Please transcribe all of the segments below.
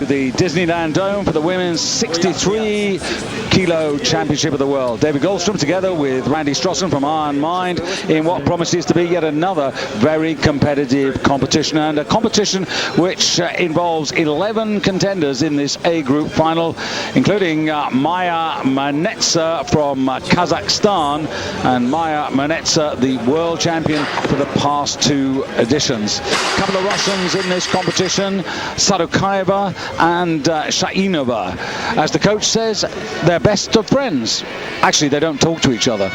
the Disneyland Dome for the women's 63 kilo championship of the world. David Goldstrom together with Randy Strossen from Iron Mind in what promises to be yet another very competitive competition, and a competition which involves 11 contenders in this A group final, including Maya Manetsa from Kazakhstan, and Maya Manetsa, the world champion for the past 2 editions. A couple of Russians in this competition, Sadukaeva and Shainova. As the coach says, they're best of friends. Actually, they don't talk to each other.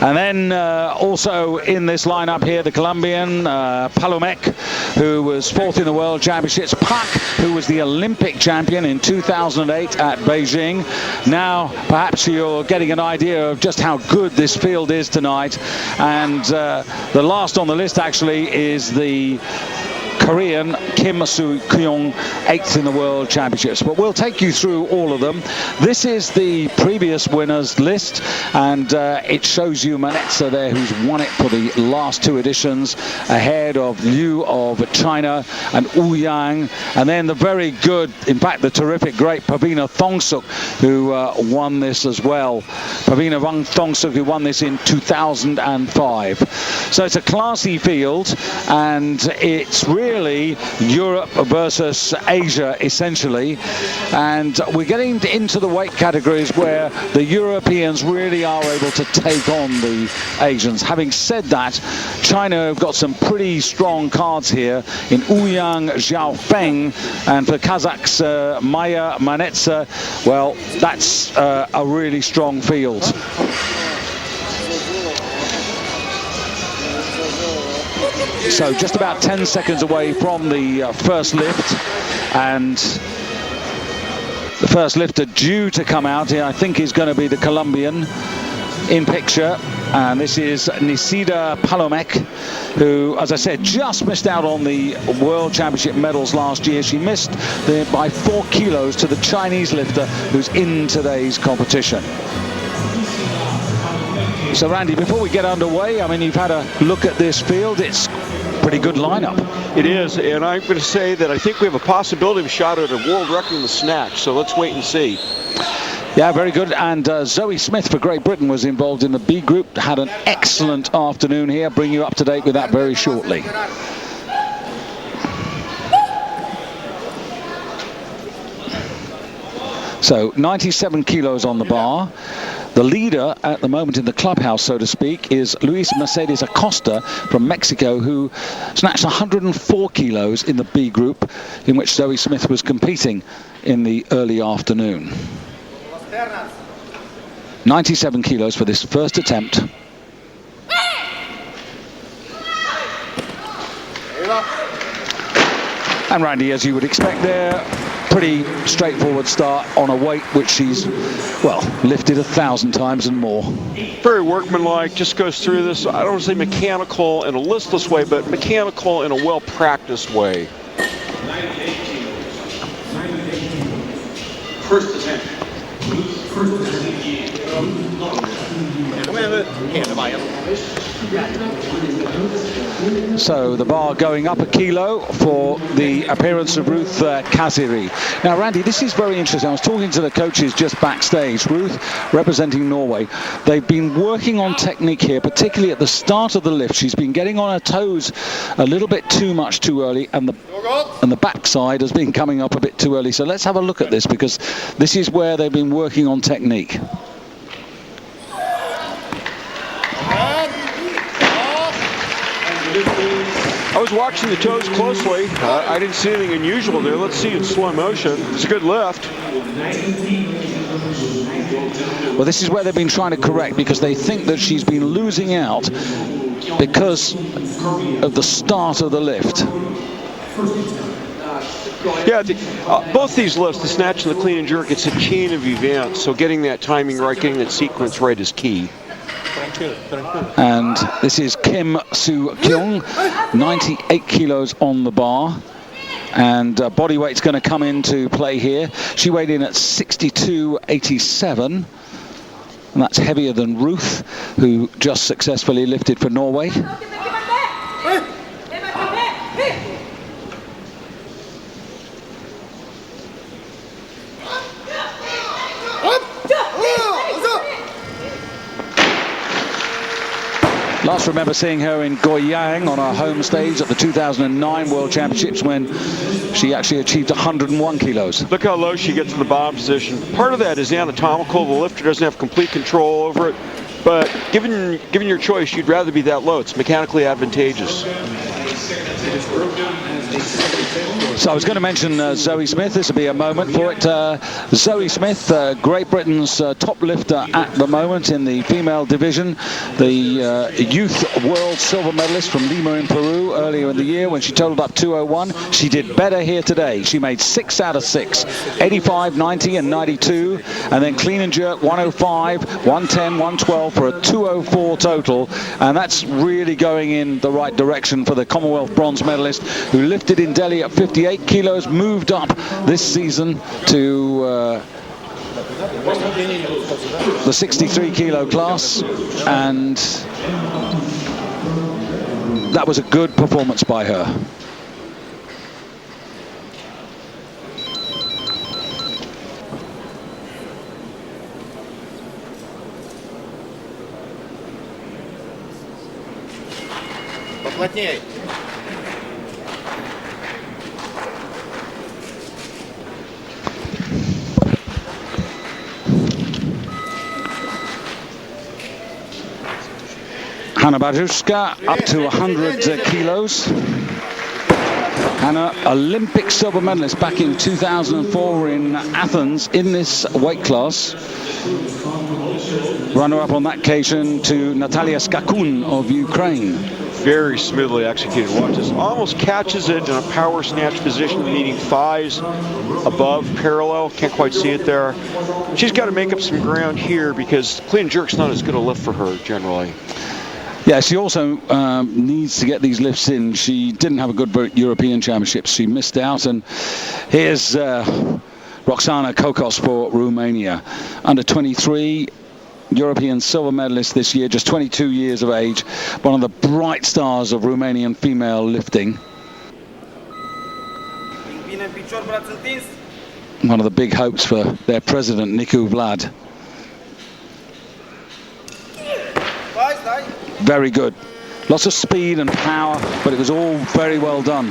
And then also in this lineup here, the Colombian Palomek, who was 4th in the World Championships. Pak, who was the Olympic champion in 2008 at Beijing. Now, perhaps you're getting an idea of just how good this field is tonight. And the last on the list, actually, is the Korean Kim Soo-kyung, 8th in the World Championships. But we'll take you through all of them. This is the previous winners list, and it shows you Manetsa there, who's won it for the last 2 editions, ahead of Liu of China and Wu Yang, and then the very good, in fact the terrific, great Pavina Thongsuk, who won this as well. Pavina Thongsuk, who won this in 2005. So it's a classy field, and it's really Europe versus Asia, essentially. And we're getting into the weight categories where the Europeans really are able to take on the Asians. Having said that, China have got some pretty strong cards here in Ouyang Xiaofeng, and for Kazakhs, Maya Manetsa. Well, that's a really strong field. So just about 10 seconds away from the first lift, and the first lifter due to come out here, I think, is going to be the Colombian in picture, and this is Nisida Palomek, who, as I said, just missed out on the World Championship medals last year. She missed by 4 kilos to the Chinese lifter who's in today's competition. So Randy, before we get underway, I mean, you've had a look at this field. It's pretty good lineup. It is, and I'm going to say that I think we have a possibility of a shot at a world record in the snatch, so let's wait and see. Yeah, very good. And Zoe Smith for Great Britain was involved in the B group, had an excellent afternoon here. Bring you up to date with that very shortly. So 97 kilos on the bar. The leader at the moment in the clubhouse, so to speak, is Luis Mercedes Acosta from Mexico, who snatched 104 kilos in the B group, in which Zoe Smith was competing in the early afternoon. 97 kilos for this first attempt. And Randy, as you would expect there, pretty straightforward start on a weight which she's, well, lifted 1,000 times and more. Very workmanlike, just goes through this, I don't want to say mechanical in a listless way, but mechanical in a well-practiced way. First attempt. So the bar going up a kilo for the appearance of Ruth Kaziri. Now, Randy, this is very interesting. I was talking to the coaches just backstage. Ruth, representing Norway, they've been working on technique here, particularly at the start of the lift. She's been getting on her toes a little bit too much too early, and the backside has been coming up a bit too early. So let's have a look at this, because this is where they've been working on technique. I was watching the toes closely. I didn't see anything unusual there. Let's see in slow motion. It's a good lift. Well, this is where they've been trying to correct, because they think that she's been losing out because of the start of the lift. Yeah, both these lifts, the snatch and the clean and jerk, it's a chain of events. So getting that timing right, getting that sequence right is key. And this is Kim Soo-kyung, 98 kilos on the bar, and body weight's going to come into play here. She weighed in at 62.87, and that's heavier than Ruth, who just successfully lifted for Norway. course, remember seeing her in Goyang on our home stage at the 2009 World Championships when she actually achieved 101 kilos. Look how low she gets in the bottom position. Part of that is anatomical. The lifter doesn't have complete control over it. But given your choice, you'd rather be that low. It's mechanically advantageous. So I was going to mention Zoe Smith. This will be a moment for it. Zoe Smith, Great Britain's top lifter at the moment in the female division. The youth world silver medalist from Lima in Peru earlier in the year when she totaled up 201. She did better here today. She made 6 out of 6, 85, 90 and 92. And then clean and jerk 105, 110, 112 for a 204 total. And that's really going in the right direction for the Commonwealth bronze medalist who lifted in Delhi at 58 kilos, moved up this season to the 63 kilo class, and that was a good performance by her. Поплотнее. Hanna Bajuska up to 100 kilos. Hanna, Olympic silver medalist back in 2004 in Athens in this weight class. Runner-up on that occasion to Natalia Skakun of Ukraine. Very smoothly executed. Watch this. Almost catches it in a power snatch position, meaning thighs above parallel. Can't quite see it there. She's got to make up some ground here because clean and jerk's not as good a lift for her generally. Yeah, she also needs to get these lifts in. She didn't have a good European Championships. She missed out. And here's Roxana Kokos for Romania. Under 23, European silver medalist this year, just 22 years of age. One of the bright stars of Romanian female lifting. One of the big hopes for their president, Nicu Vlad. Very good. Lots of speed and power, but it was all very well done.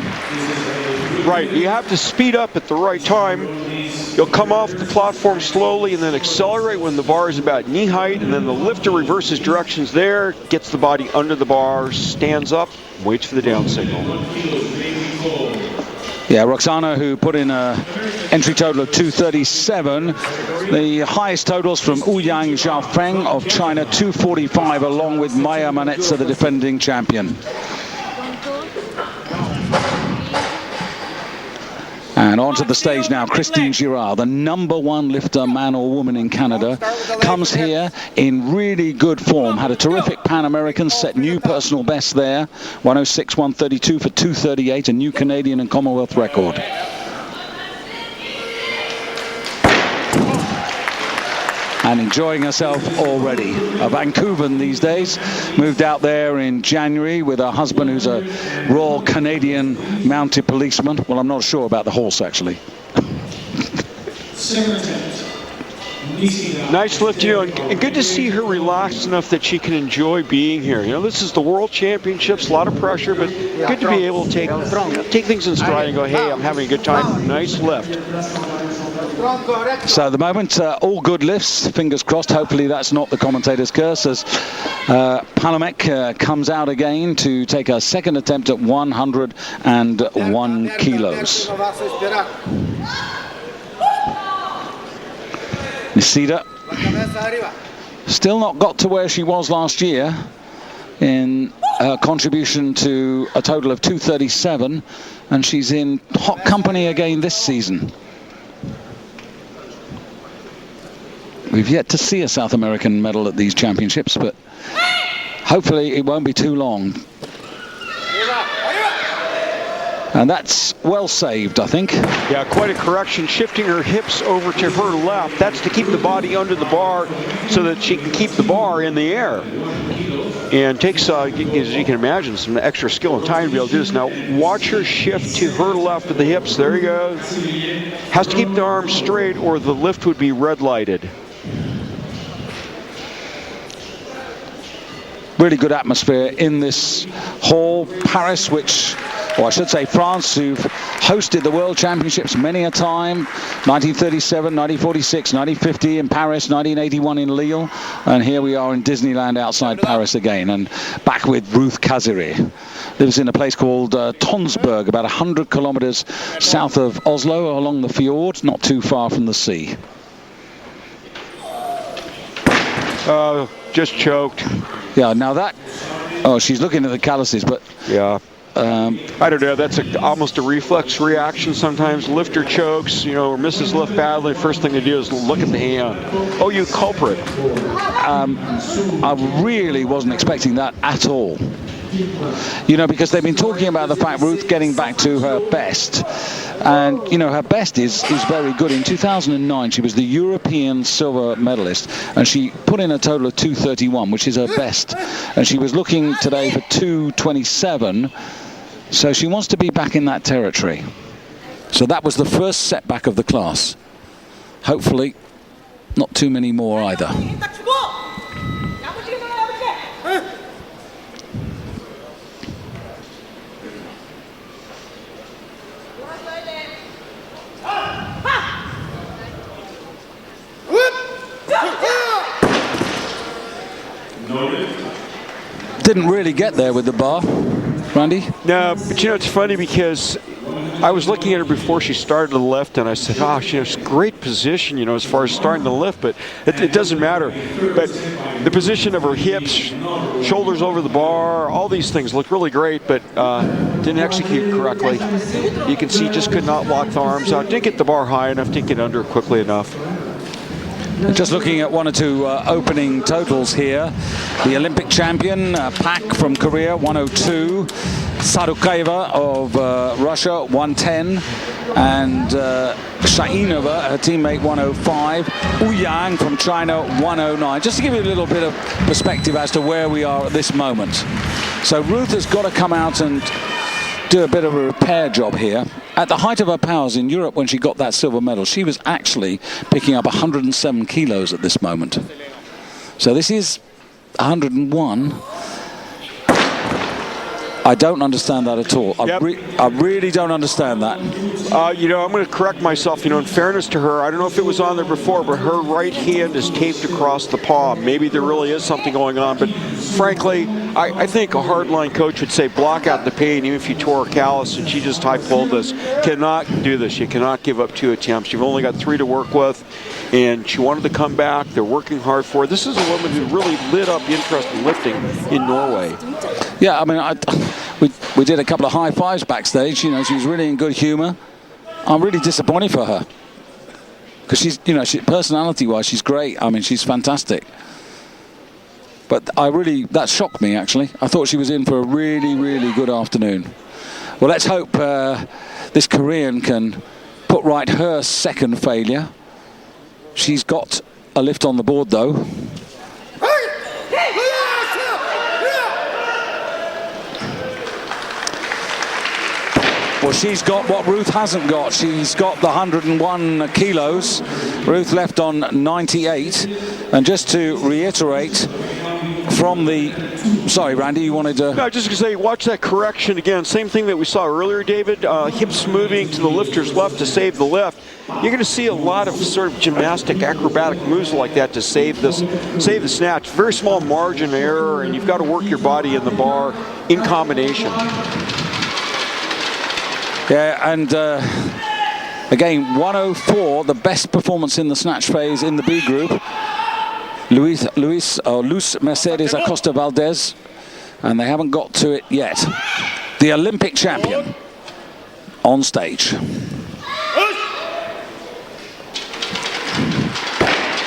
Right, you have to speed up at the right time. You'll come off the platform slowly and then accelerate when the bar is about knee height, and then the lifter reverses directions there, gets the body under the bar, stands up, waits for the down signal. Yeah, Roxana, who put in an entry total of 237. The highest totals from Ouyang Zhaofeng of China, 245, along with Maya Manetza, the defending champion. And onto the stage now, Christine Girard, the #1 lifter, man or woman in Canada, comes here in really good form. Had a terrific Pan American, set new personal best there, 106, 132 for 238, a new Canadian and Commonwealth record. And enjoying herself already. A Vancouveran these days, moved out there in January with her husband, who's a Royal Canadian mounted policeman. Well, I'm not sure about the horse, actually. Nice lift, you know, and good to see her relaxed enough that she can enjoy being here. You know, this is the World Championships, a lot of pressure, but good to be able to take things in stride and go, hey, I'm having a good time. Nice lift. So at the moment, all good lifts, fingers crossed. Hopefully that's not the commentator's curse, as Palomek comes out again to take a second attempt at 101 kilos. Nisida still not got to where she was last year in her contribution to a total of 237, and she's in hot company again this season. We've yet to see a South American medal at these championships, but hopefully it won't be too long. And that's well saved, I think. Yeah, quite a correction, shifting her hips over to her left. That's to keep the body under the bar so that she can keep the bar in the air. And takes, as you can imagine, some extra skill and time to be able to do this. Now, watch her shift to her left with the hips. There he goes. Has to keep the arms straight or the lift would be red lighted. really good atmosphere in this hall. Paris, which, or I should say France, who've hosted the World Championships many a time. 1937, 1946, 1950 in Paris, 1981 in Lille, and here we are in Disneyland outside Paris again, and back with Ruth Kaziri. Lives in a place called Tonsberg, about 100 kilometers south of Oslo, along the fjord, not too far from the sea. Just choked. Yeah, now that, oh, she's looking at the calluses, but yeah. I don't know, that's almost a reflex reaction sometimes. Lifter chokes, you know, or misses lift badly. First thing they do is look at the hand. Oh, you culprit. I really wasn't expecting that at all. You know, because they've been talking about the fact Ruth getting back to her best. And, you know, her best is very good. In 2009, she was the European silver medalist, and she put in a total of 2:31, which is her best. And she was looking today for 2:27, so she wants to be back in that territory. So that was the first setback of the class. Hopefully, not too many more either. Didn't really get there with the bar, Randy. No, but you know, it's funny because I was looking at her before she started to lift, and I said, oh, she has great position, you know, as far as starting to lift, but it doesn't matter. But the position of her hips, shoulders over the bar, all these things look really great, but didn't execute correctly. You can see just could not lock the arms out. Didn't get the bar high enough, didn't get under it quickly enough. Just looking at one or two opening totals here. The Olympic champion, Pak from Korea, 102. Sarukayeva of Russia, 110. And Shainova, her teammate, 105. Ouyang from China, 109. Just to give you a little bit of perspective as to where we are at this moment. So Ruth has got to come out and do a bit of a repair job here. At the height of her powers in Europe when she got that silver medal, she was actually picking up 107 kilos at this moment. So this is 101. I don't understand that at all. Yep. I really don't understand that. You know, I'm going to correct myself. You know, in fairness to her, I don't know if it was on there before, but her right hand is taped across the palm. Maybe there really is something going on, but frankly, I think a hardline coach would say block out the pain even if you tore a callus, and she just high-pulled this. Cannot do this. You cannot give up 2 attempts. You've only got 3 to work with, and she wanted to come back. They're working hard for her. This is a woman who really lit up interest in lifting in Norway. Yeah, I mean, we did a couple of high fives backstage. You know, she was really in good humor. I'm really disappointed for her because she's, you know, personality-wise, she's great. I mean, she's fantastic. But that shocked me, actually. I thought she was in for a really, really good afternoon. Well, let's hope this Korean can put right her second failure. She's got a lift on the board, though. Well, she's got what Ruth hasn't got. She's got the 101 kilos. Ruth left on 98. And just to reiterate, from the... Sorry, Randy, you wanted to... No, just to say, watch that correction again. Same thing that we saw earlier, David. Hips moving to the lifter's left to save the lift. You're going to see a lot of sort of gymnastic, acrobatic moves like that to save the snatch. Very small margin of error, and you've got to work your body in the bar in combination. Yeah, and again, 104, the best performance in the snatch phase in the B group. Luz Mercedes Acosta Valdez, and they haven't got to it yet. The Olympic champion on stage.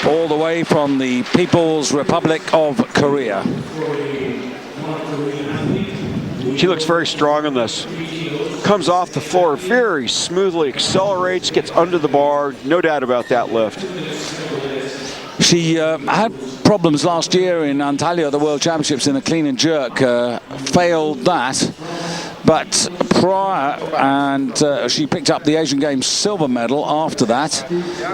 All the way from the People's Republic of Korea. She looks very strong on this. Comes off the floor very smoothly, accelerates, gets under the bar. No doubt about that lift. She had problems last year in Antalya, the World Championships, in the clean and jerk. Failed that. But prior, and she picked up the Asian Games silver medal after that.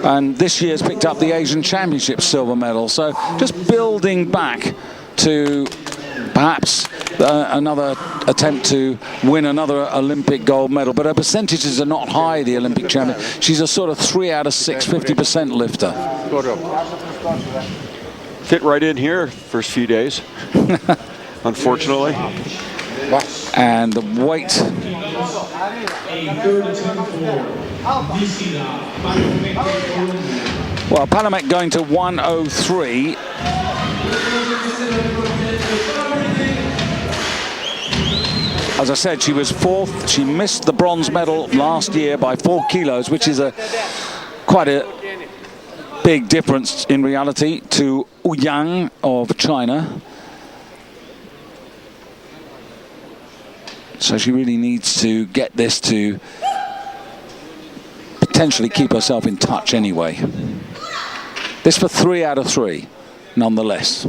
And this year's picked up the Asian Championships silver medal. So just building back to perhaps another attempt to win another Olympic gold medal. But her percentages are not high, the Olympic champion. She's a sort of 3 out of 6, 50% lifter. Fit right in here first few days, unfortunately. And the weight. Well, Palomek going to 103. As I said, she was 4th. She missed the bronze medal last year by 4 kilos, which is quite a big difference in reality to Ouyang of China. So she really needs to get this to potentially keep herself in touch anyway. This for 3 out of 3, nonetheless.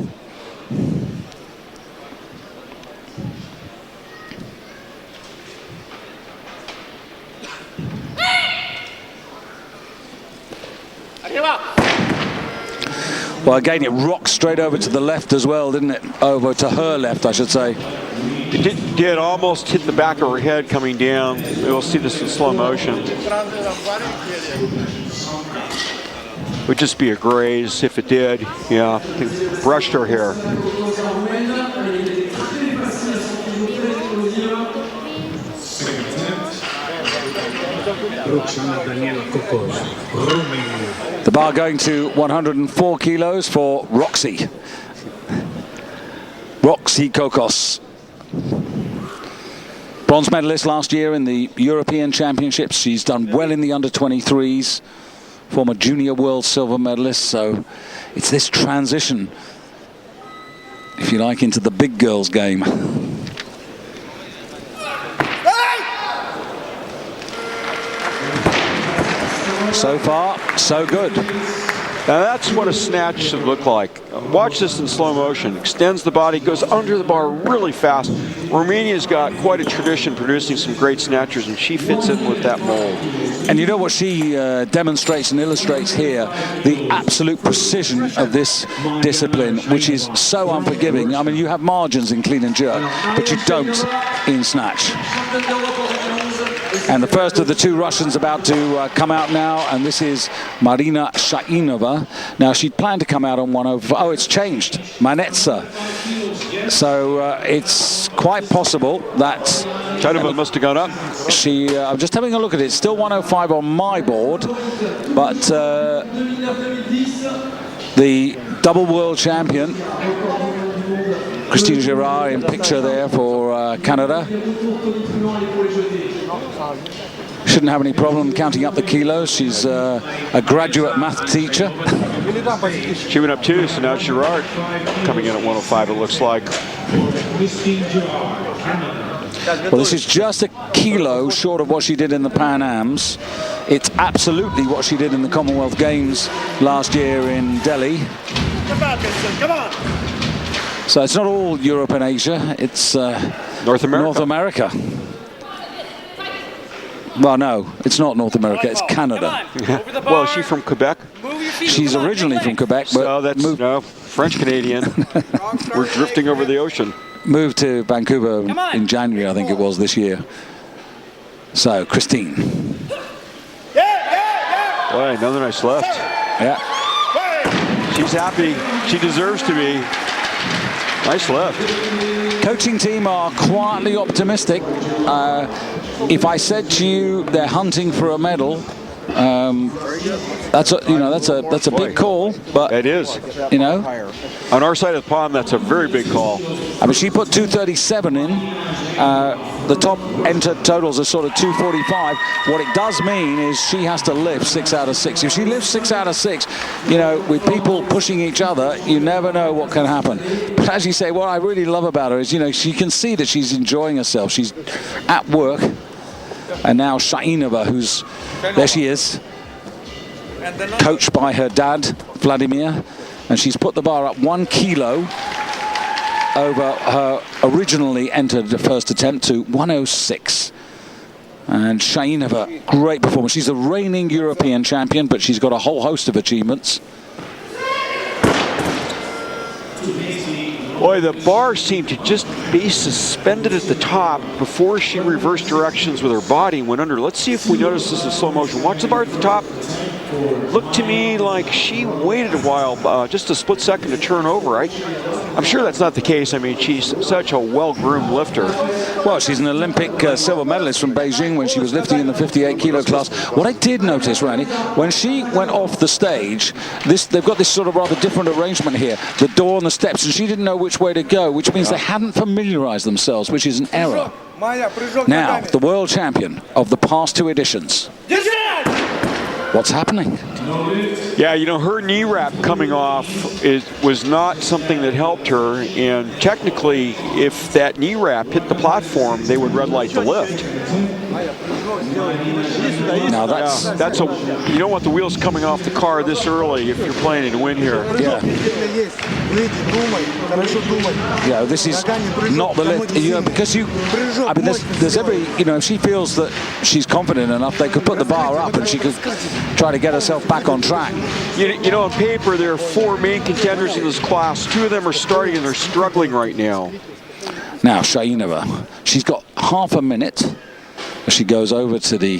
Well, again, it rocked straight over to the left as well, didn't it? Over to her left, I should say. It did almost hit the back of her head coming down. We'll see this in slow motion. Would just be a graze if it did. Yeah, it brushed her hair. The bar going to 104 kilos for Roxy Kokos. Bronze medalist last year in the European Championships. She's done well in the under-23s. Former junior world silver medalist. So it's this transition, if you like, into the big girls game. So far, so good. Now that's what a snatch should look like. Watch this in slow motion. Extends the body, goes under the bar really fast. Romania's got quite a tradition producing some great snatchers, and she fits in with that mold. And you know what she demonstrates and illustrates here? The absolute precision of this discipline, which is so unforgiving. I mean, you have margins in clean and jerk, but you don't in snatch. And the first of the 2 Russians about to come out now, and this is Marina Shainova. Now, she'd planned to come out on 105. Oh, it's changed. Manetsa. So it's quite possible that Shainova must have gone up. I'm just having a look at it. Still 105 on my board, but the double world champion, Christine Girard, in picture there for Canada. Shouldn't have any problem counting up the kilos. She's a graduate math teacher. She went up 2, so now Girard coming in at 105, it looks like. Well, this is just a kilo short of what she did in the Pan Ams. It's absolutely what she did in the Commonwealth Games last year in Delhi. Come on. So it's not all Europe and Asia, it's North America. Well, no, it's not North America, it's Canada. Well, is she from Quebec? She's originally from Quebec, but so that's French-Canadian. We're drifting over the ocean. Moved to Vancouver in January, I think it was, this year. So, Christine. Boy, another nice left. Yeah. She's happy. She deserves to be. Nice left. Coaching team are quietly optimistic. If I said to you they're hunting for a medal, that's a big call. But it is. You know, on our side of the pond, that's a very big call. I mean, she put 237 in. The top entered totals are sort of 245. What it does mean is she has to lift 6 out of 6. If she lifts 6 out of 6, you know, with people pushing each other, you never know what can happen. But as you say, what I really love about her is, you know, she can see that she's enjoying herself. She's at work. And now Shainova, there she is, coached by her dad, Vladimir, and she's put the bar up 1 kilo over her originally entered first attempt to 106. And Shainova, great performance. She's a reigning European champion, but she's got a whole host of achievements. Boy, the bar seemed to just be suspended at the top before she reversed directions with her body and went under. Let's see if we notice this in slow motion. Watch the bar at the top. Looked to me like she waited a while, just a split second to turn over. I'm sure that's not the case. I mean, she's such a well-groomed lifter. Well, she's an Olympic silver medalist from Beijing when she was lifting in the 58-kilo class. What I did notice, Randy, when she went off the stage, they've got this sort of rather different arrangement here. The door and the steps, and she didn't know which way to go, which means they hadn't familiarized themselves, which is an error. Now, the world champion of the past 2 editions. What's happening? Yeah, you know, her knee wrap coming off was not something that helped her, and technically, if that knee wrap hit the platform, they would red light the lift. Now that's you don't want the wheels coming off the car this early if you're planning to win here. Yeah. Yeah, this is not the lift, you know, because I mean, there's every, you know, if she feels that she's confident enough, they could put the bar up and she could try to get herself back on track. You know, on paper, there are 4 main contenders in this class. 2 of them are starting and they're struggling right now. Now, Shainova, she's got half a minute as she goes over to the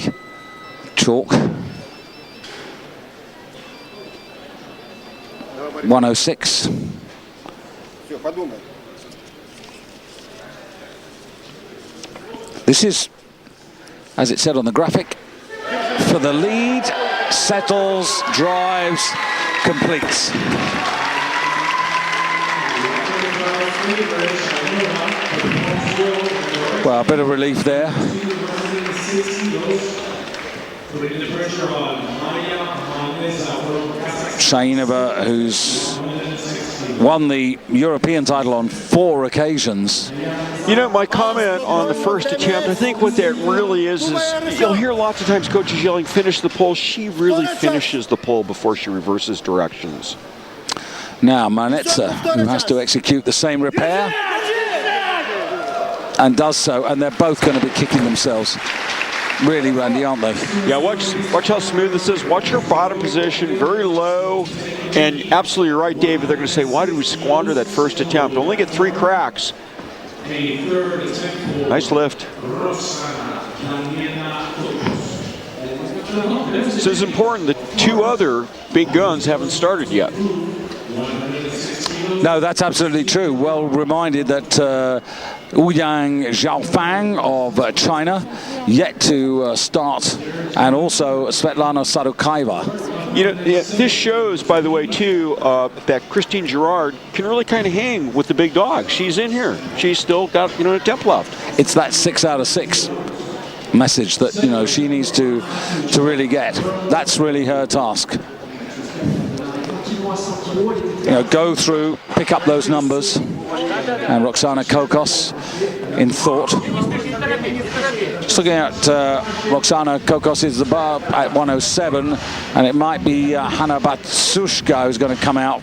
chalk. 106. This is, as it said on the graphic, for the lead, settles, drives, completes. Well, a bit of relief there. Shainova, who's won the European title on 4 occasions. You know, my comment on the first attempt, I think what that really is you'll hear lots of times coaches yelling, finish the pull. She really finishes the pull before she reverses directions. Now, Manetza, who has to execute the same repair, and does so, and they're both going to be kicking themselves. Really, Randy, aren't they? Yeah, watch how smooth this is. Watch her bottom position, very low. And absolutely right, David, they're going to say, why did we squander that first attempt? Only get 3 cracks. Nice lift. This is important. The 2 other big guns haven't started yet. No, that's absolutely true. Well reminded that Ouyang Zhaofang of China yet to start, and also Svetlana Sadukaeva. You know, this shows, by the way, too, that Christine Girard can really kind of hang with the big dogs. She's in here. She's still got, you know, an attempt left. It's that 6 out of 6 message that, you know, she needs to really get. That's really her task. You know, go through, pick up those numbers, and Roxana Kokos in thought. Just looking at Roxana Kokos is the bar at 107, and it might be Hanna Batsushka who's going to come out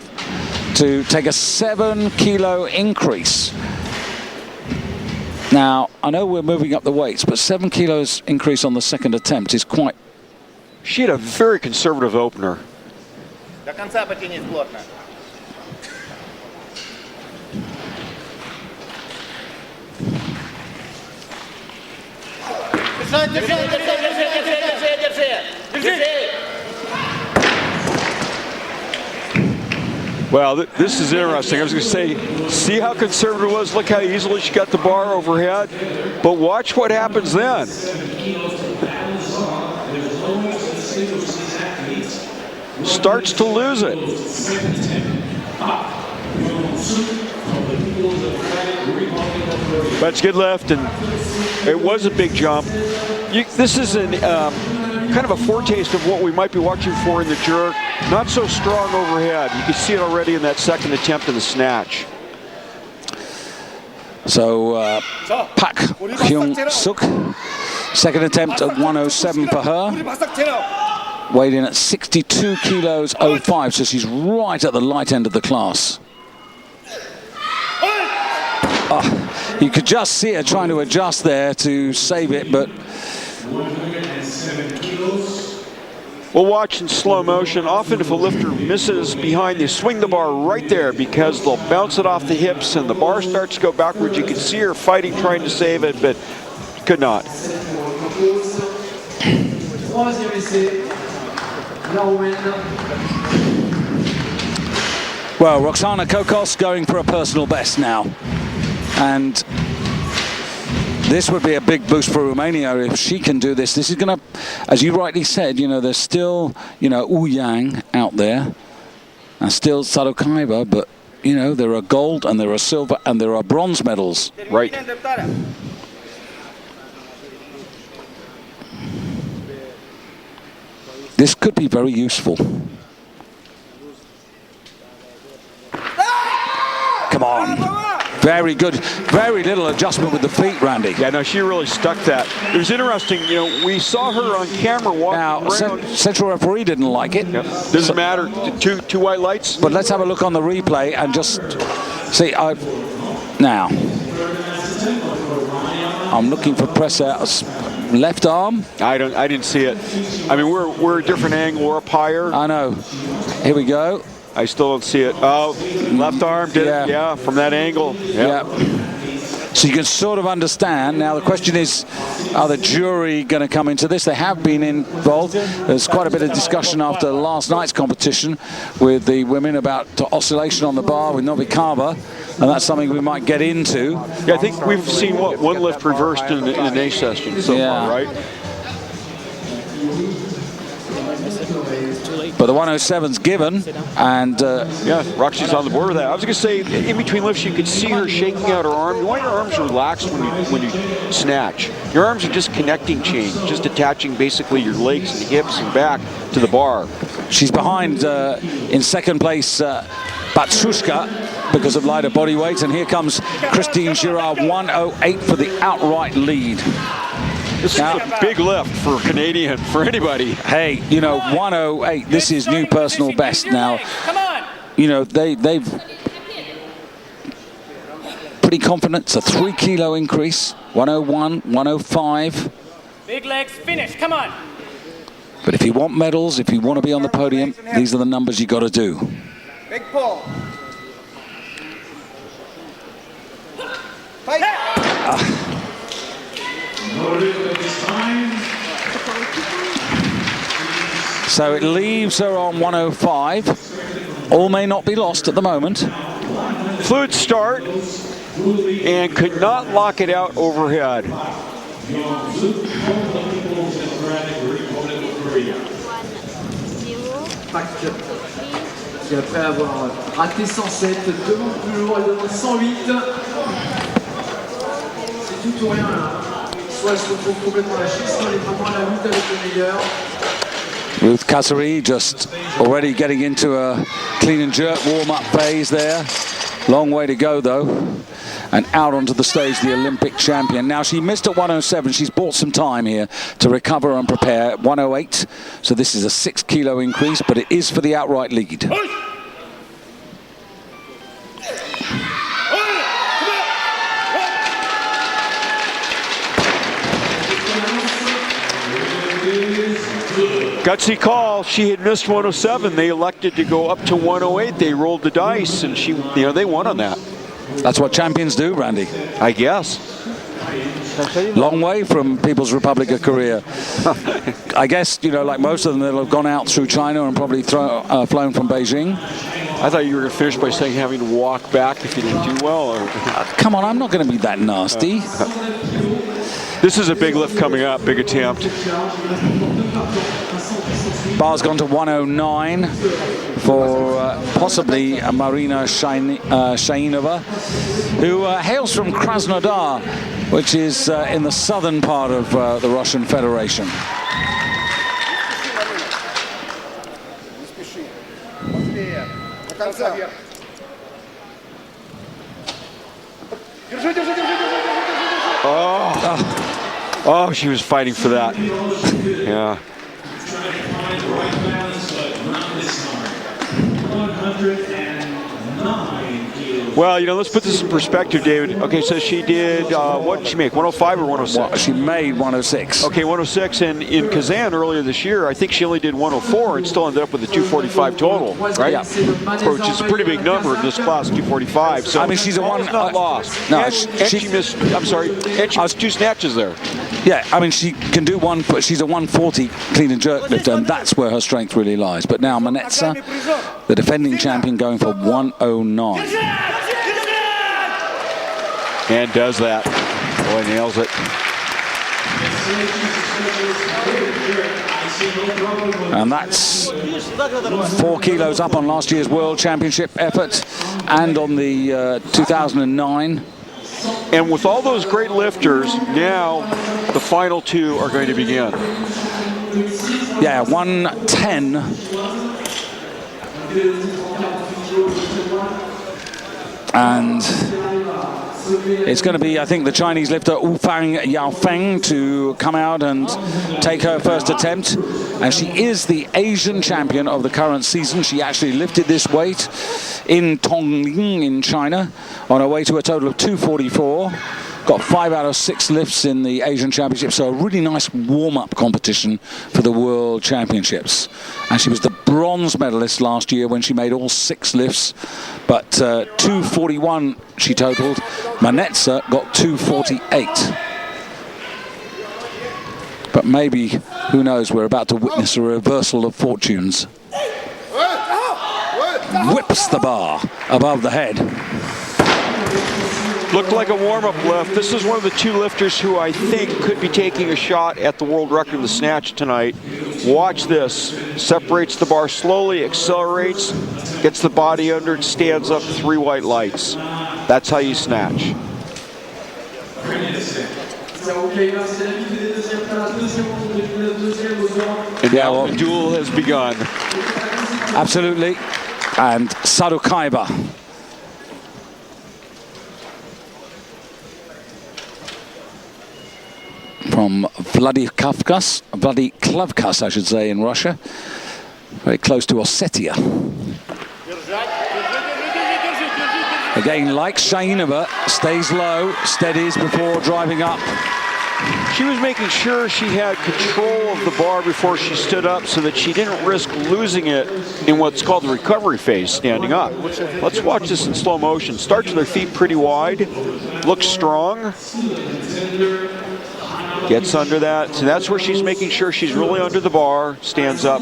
to take a 7-kilo increase. Now, I know we're moving up the weights, but 7 kilos increase on the second attempt is quite... She had a very conservative opener. До конца потянись плотно. Well, this is interesting. I was going to say, see how conservative it was? Look how easily she got the bar overhead. But watch what happens then. Starts to lose it. But it's good lift, and it was a big jump. This is kind of a foretaste of what we might be watching for in the jerk. Not so strong overhead. You can see it already in that second attempt in the snatch. So Pak Hyung-suk, second attempt at 107 for her. Weighed in at 62 kilos 05, so she's right at the light end of the class. You could just see her trying to adjust there to save it, but We'll watch in slow motion. Often if a lifter misses behind, they swing the bar right there because they'll bounce it off the hips and the bar starts to go backwards. You can see her fighting, trying to save it, but could not. Well, Roxana Kokos going for a personal best now. And this would be a big boost for Romania if she can do this. This is going to, as you rightly said, you know, there's still, you know, Ouyang out there. And still Sarukaiva, but, you know, there are gold and there are silver and there are bronze medals. Right. This could be very useful. Come on. Very good. Very little adjustment with the feet, Randy. Yeah, no, she really stuck that. It was interesting, you know, we saw her on camera walking around. Central referee didn't like it. Yep. Doesn't matter. Two white lights. But let's have a look on the replay and just see. Now, I'm looking for press outs. Left arm. I didn't see it. I mean, we're a different angle. We're up higher. I know. Here we go. I still don't see it. Oh, left arm did it. Yeah, from that angle. Yeah. So you can sort of understand. Now the question is, are the jury going to come into this? They have been involved. There's quite a bit of discussion after last night's competition with the women about oscillation on the bar with Novikava, and that's something we might get into. Yeah, I think we've seen one lift reversed in the A session so far, right? But the 107's given, and yeah, Roxy's on the board with that. I was going to say, in between lifts, you could see her shaking out her arm. You want your arms relaxed when you snatch. Your arms are just connecting chains, just attaching basically your legs and hips and back to the bar. She's behind in second place, Batsushka, because of lighter body weight, and here comes Christine Girard, 108 for the outright lead. This is a big lift for a Canadian, for anybody. Hey, you know, 108, this is new personal best now. You know, they've pretty confident. It's a 3 kilo increase, 101, 105. Big legs, finish, come on. But if you want medals, if you want to be on the podium, these are the numbers you got to do. Big pull. Fight. So it leaves her on 105. All may not be lost at the moment. Fluid start and could not lock it out overhead. Puis après avoir raté 107, demande plus lourd, elle demande 108. C'est tout ou rien là. Soit elle se retrouve complètement lâchée, soit elle est vraiment à la lutte avec le meilleur. Ruth Kasari just already getting into a clean and jerk warm-up phase there. Long way to go though. And out onto the stage, the Olympic champion. Now she missed at 107. She's bought some time here to recover and prepare. 108. So this is a 6 kilo increase, but it is for the outright lead. Gutsy call. She had missed 107. They elected to go up to 108. They rolled the dice, and she, you know, they won on that. That's what champions do, Randy. I guess. Long way from People's Republic of Korea. I guess, you know, like most of them, they'll have gone out through China and probably flown from Beijing. I thought you were going to finish by saying having to walk back if you didn't do well. Or come on, I'm not going to be that nasty. This is a big lift coming up, big attempt. Bar's gone to 109 for possibly Marina Shainova, who hails from Krasnodar, which is in the southern part of the Russian Federation. Oh, she was fighting for that. Yeah. Well, you know, let's put this in perspective, David. Okay, so she did, what did she make, 105 or 106? Well, she made 106. Okay, 106, and in Kazan earlier this year, I think she only did 104 and still ended up with a 245 total, right? Yeah. Which is a pretty big number in this class, 245. So I mean, she's a one. Not lost. No, and she missed. I'm sorry. And she missed 2 snatches there. Yeah, I mean, she can do one, but she's a 140 clean and jerk lifter, and that's where her strength really lies. But now Manetza, the defending champion, going for 109. And does that. Boy, nails it. And that's 4 kilos up on last year's World Championship effort and on the 2009. And with all those great lifters, now the final 2 are going to begin. Yeah, 110. And it's going to be, I think, the Chinese lifter Wufang Yaofeng to come out and take her first attempt. And she is the Asian champion of the current season. She actually lifted this weight in Tongling in China on her way to a total of 244. Got 5 out of 6 lifts in the Asian Championship, so a really nice warm-up competition for the World Championships. And she was the bronze medalist last year when she made all 6 lifts, but 241 she totaled. Manetza got 248. But maybe, who knows, we're about to witness a reversal of fortunes. Whips the bar above the head. Looked like a warm-up lift. This is one of the 2 lifters who I think could be taking a shot at the world record in the snatch tonight. Watch this. Separates the bar slowly, accelerates, gets the body under it, stands up, 3 white lights. That's how you snatch. And now the duel has begun. Absolutely. And Sarukaiba. From Vladikavkaz, I should say, in Russia. Very close to Ossetia. Again, like Shainova, stays low, steadies before driving up. She was making sure she had control of the bar before she stood up so that she didn't risk losing it in what's called the recovery phase, standing up. Let's watch this in slow motion. Starts with her feet pretty wide, looks strong. Gets under that, so that's where she's making sure she's really under the bar, stands up,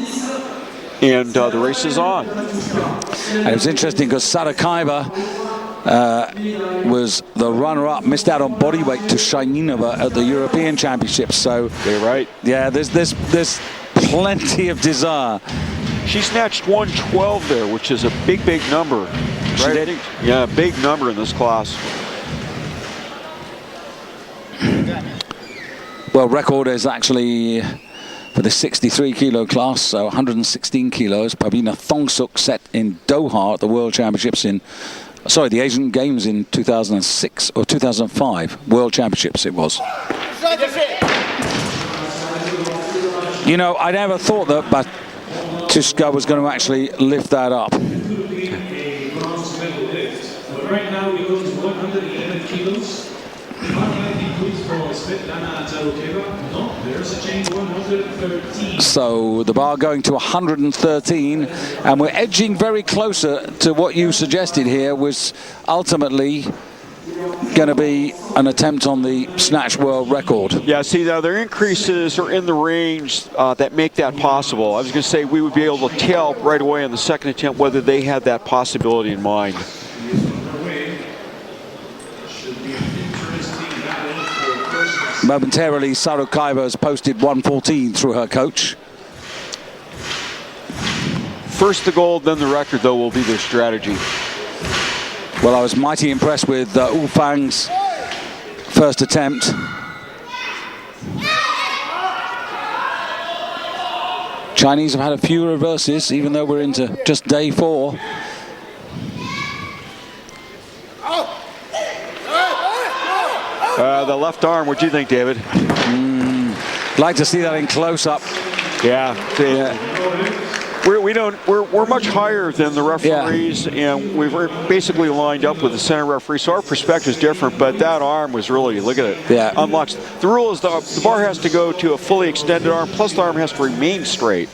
and the race is on. And it was interesting because Sarukaiba was the runner-up, missed out on body weight to Shainova at the European Championships. So you're right. Yeah, there's plenty of desire. She snatched 112 there, which is a big number. Right? She did. Yeah, big number in this class. Well, record is actually for the 63 kilo class, so 116 kilos. Pavina Thongsuk set in Doha at the World Championships the Asian Games in 2006 or 2005. World Championships it was. You know, I never thought that Batiska was going to actually lift that up. Right now we go to 111 kilos. So the bar going to 113, and we're edging very closer to what you suggested here was ultimately going to be an attempt on the snatch world record. Yeah, see, now their increases are in the range that make that possible. I was going to say we would be able to tell right away on the second attempt whether they had that possibility in mind. Momentarily, Sarukaiba has posted 114 through her coach. First the gold, then the record, though, will be their strategy. Well, I was mighty impressed with Wufang's first attempt. Chinese have had a few reverses, even though we're into just day 4. The left arm, what do you think, David? Like to see that in close-up. Yeah. we're much higher than the referees, and we were basically lined up with the center referee, so our perspective is different. But that arm was really, look at it, unlocks. The rule is the bar has to go to a fully extended arm, plus the arm has to remain straight.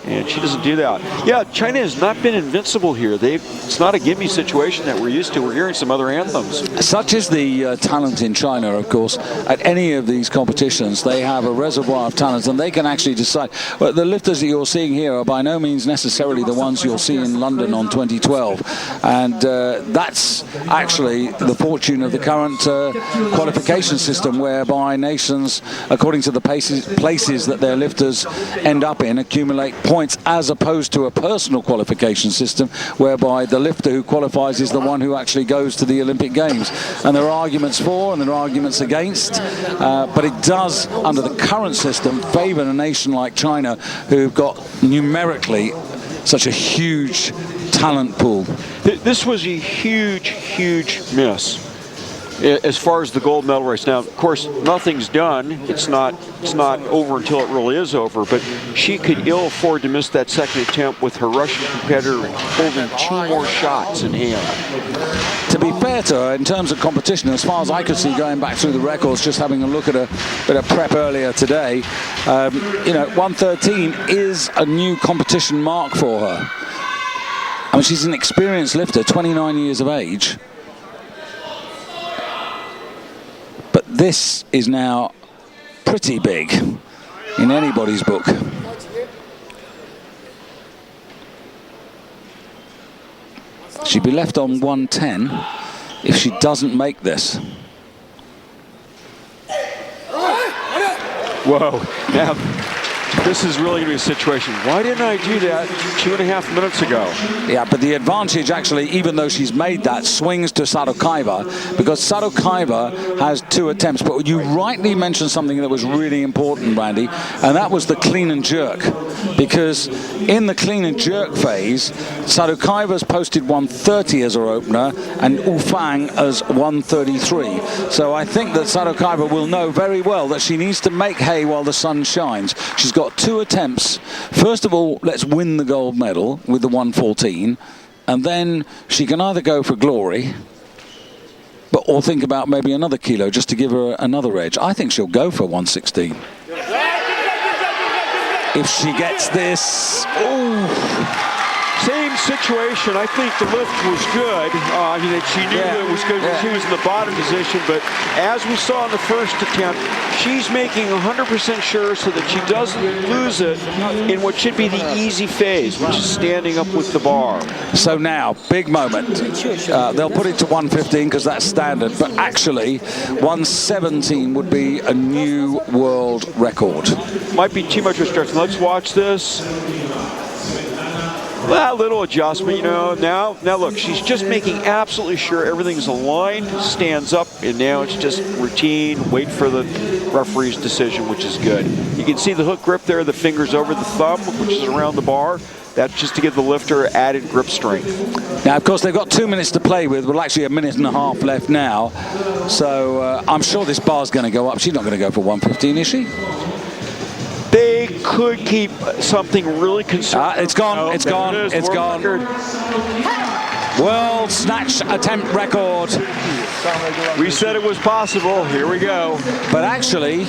And she doesn't do that. Yeah, China has not been invincible here. It's not a gimme situation that we're used to. We're hearing some other anthems. Such is the talent in China, of course. At any of these competitions, they have a reservoir of talent, and they can actually decide. Well, the lifters that you're seeing here are by no means necessarily the ones you'll see in London on 2012. And that's actually the fortune of the current qualification system, whereby nations, according to the places that their lifters end up in, accumulate points, as opposed to a personal qualification system whereby the lifter who qualifies is the one who actually goes to the Olympic Games. And there are arguments for and there are arguments against, but it does, under the current system, favor a nation like China, who've got numerically such a huge talent pool. This was a huge miss as far as the gold medal race. Now, of course, nothing's done. It's not over until it really is over, but she could ill afford to miss that second attempt with her Russian competitor holding 2 more shots in hand. To be fair to her, in terms of competition, as far as I could see going back through the records, just having a look at a bit of prep earlier today, 113 is a new competition mark for her. I mean, she's an experienced lifter, 29 years of age. But this is now pretty big in anybody's book. She'd be left on 110 if she doesn't make this. Whoa. Now, this is really going to be a situation. Why didn't I do that 2.5 minutes ago? Yeah, but the advantage, actually, even though she's made that, swings to Sadokaiva, because Sadokaiva has 2 attempts. But you rightly mentioned something that was really important, Randy, and that was the clean and jerk. Because in the clean and jerk phase, Sadokaiva's posted 130 as her opener, and Ufang as 133. So I think that Sadokaiva will know very well that she needs to make hay while the sun shines. She's got 2 attempts. First of all, let's win the gold medal with the 114, and then she can either go for glory or think about maybe another kilo just to give her another edge. I think she'll go for 116 if she gets this. Same situation. I think the lift was good. She knew that it was good when she was in the bottom position, but as we saw in the first attempt, she's making 100% sure so that she doesn't lose it in what should be the easy phase, which is standing up with the bar. So now, big moment. They'll put it to 115 because that's standard, but actually 117 would be a new world record. Might be too much restriction. Let's watch this. Well, a little adjustment, Now look, she's just making absolutely sure everything's aligned, stands up, and now it's just routine, wait for the referee's decision, which is good. You can see the hook grip there, the fingers over the thumb, which is around the bar. That's just to give the lifter added grip strength. Now, of course, they've got 2 minutes to play with. Well, actually, 1.5 minutes left now. So I'm sure this bar's going to go up. She's not going to go for 115, is she? They could keep something really conservative. It's gone. Oh, it's gone. It's gone. World snatch attempt record. We said it was possible. Here we go. But actually,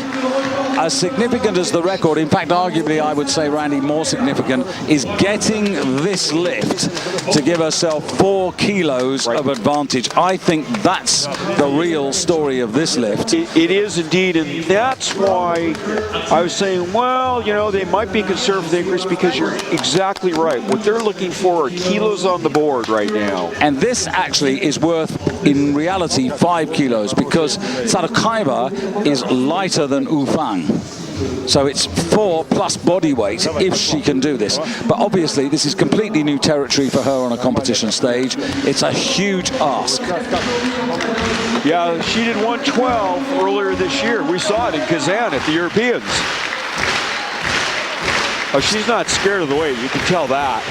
as significant as the record, in fact, arguably, I would say, Randy, more significant, is getting this lift to give herself 4 kilos of advantage. I think that's the real story of this lift. It is indeed, and that's why I was saying, well, they might be conservative increase, because you're exactly right. What they're looking for are kilos on the board right now. And this actually is worth, in reality, 5 kilos, because Sadokaiva is lighter than Ufang. So it's 4 plus body weight if she can do this. But obviously, this is completely new territory for her on a competition stage. It's a huge ask. Yeah, she did 112 earlier this year. We saw it in Kazan at the Europeans. Oh, she's not scared of the weight. You can tell that.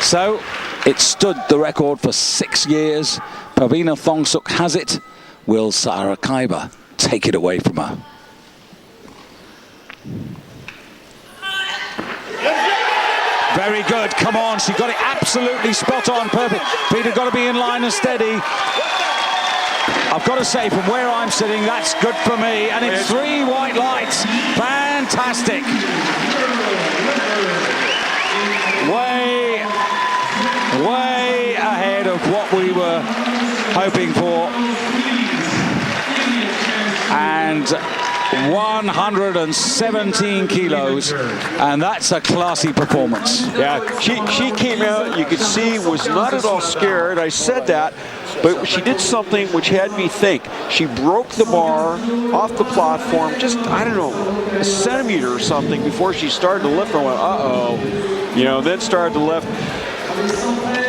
So it stood the record for 6 years. Pavina Thongsuk has it. Will Sadokaiva take it away from her? Very good. Come on. She got it absolutely spot on. Perfect. Feet have got to be in line and steady. I've got to say, from where I'm sitting, that's good for me. And it's 3 white lights. Fantastic. Way ahead of what we were hoping for. And 117 kilos, and that's a classy performance. Yeah, she came out, you could see, was not at all scared. I said that, but she did something which had me think. She broke the bar off the platform, just, I don't know, a centimeter or something before she started to lift. I went, uh-oh, you know, then started to lift.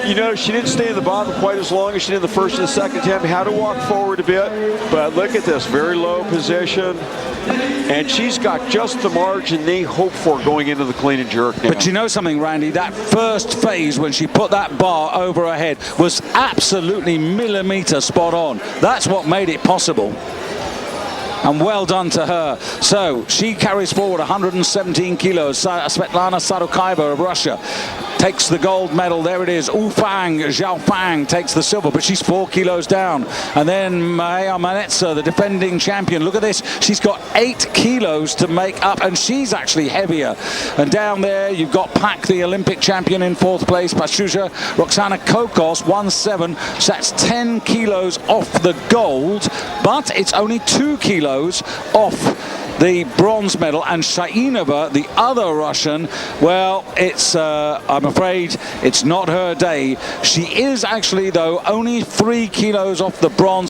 You know, she didn't stay in the bottom quite as long as she did in the first and the second attempt. Had to walk forward a bit, but look at this, very low position. And she's got just the margin they hope for going into the clean and jerk now. But you know something, Randy? That first phase when she put that bar over her head was absolutely millimeter spot on. That's what made it possible. And well done to her. So she carries forward 117 kilos. Svetlana Sadukayeva of Russia takes the gold medal. There it is. Ufang Zhaofang takes the silver, but she's 4 kilos down. And then Maya Manetsa, the defending champion. Look at this. She's got 8 kilos to make up, and she's actually heavier. And down there, you've got Pak, the Olympic champion, in 4th place. Pashuja Roxana Kokos, 1-7. So that's 10 kilos off the gold, but it's only 2 kilos off the bronze medal. And Shainova, the other Russian, well, it's I'm afraid it's not her day. She is actually, though, only 3 kilos off the bronze.